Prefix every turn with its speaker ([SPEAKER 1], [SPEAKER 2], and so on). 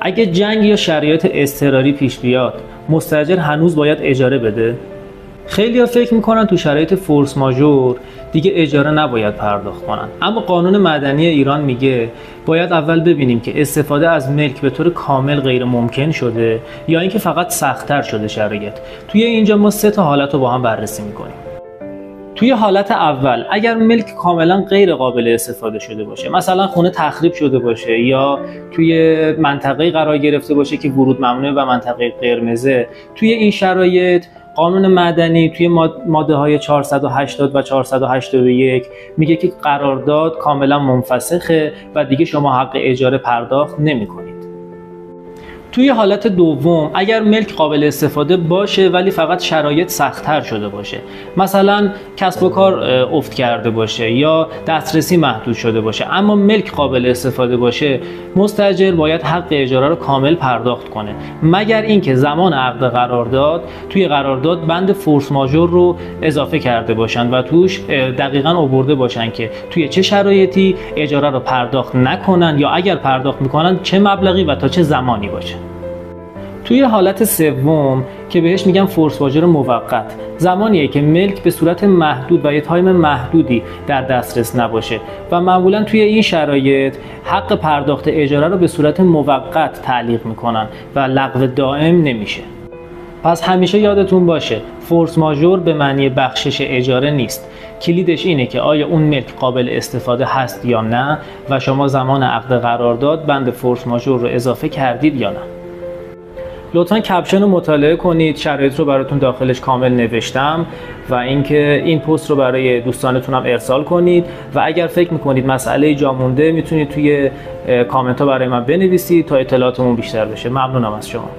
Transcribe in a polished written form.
[SPEAKER 1] اگه جنگ یا شرایط اضطراری پیش بیاد، مستاجر هنوز باید اجاره بده؟ خیلی‌ها فکر میکنن تو شرایط فورس ماژور دیگه اجاره نباید پرداخت کنن، اما قانون مدنی ایران میگه باید اول ببینیم که استفاده از ملک به طور کامل غیر ممکن شده یا اینکه فقط سخت‌تر شده شرایط. توی اینجا ما 3 حالت رو با هم بررسی میکنیم. توی حالت اول، اگر ملک کاملا غیر قابل استفاده شده باشه، مثلا خونه تخریب شده باشه یا توی منطقه قرار گرفته باشه که ورود ممنوعه و منطقه قرمزه، توی این شرایط قانون مدنی توی ماده های 480 و 481 میگه که قرارداد کاملا منفسخه و دیگه شما حق اجاره پرداخت نمی‌کنید. توی حالت دوم، اگر ملک قابل استفاده باشه ولی فقط شرایط سخت‌تر شده باشه، مثلا کسب و کار افت کرده باشه یا دسترسی محدود شده باشه، اما ملک قابل استفاده باشه، مستاجر باید حق اجاره رو کامل پرداخت کنه، مگر اینکه زمان عقد قرارداد توی قرارداد بند فورس ماژور رو اضافه کرده باشن و توش دقیقاً آورده باشن که توی چه شرایطی اجاره رو پرداخت نکنن یا اگر پرداخت میکنن چه مبلغی و تا چه زمانی باشه. توی حالت سوم که بهش میگم فورس ماژور موقت، زمانیه که ملک به صورت محدود و یه تایم محدودی در دسترس نباشه و معمولا توی این شرایط حق پرداخت اجاره رو به صورت موقت تعلیق میکنن و لغو دائم نمیشه. پس همیشه یادتون باشه فورس ماژور به معنی بخشش اجاره نیست. کلیدش اینه که آیا اون ملک قابل استفاده هست یا نه و شما زمان عقد قرارداد بند فورس ماژور رو اضافه کردید یا نه. لطفاً کپشن رو مطالعه کنید، شرایط رو براتون داخلش کامل نوشتم و اینکه این پست رو برای دوستانتون هم ارسال کنید و اگر فکر میکنید مسئله جا مونده میتونید توی کامنت ها برای من بنویسید تا اطلاعاتمون بیشتر بشه. ممنونم از شما.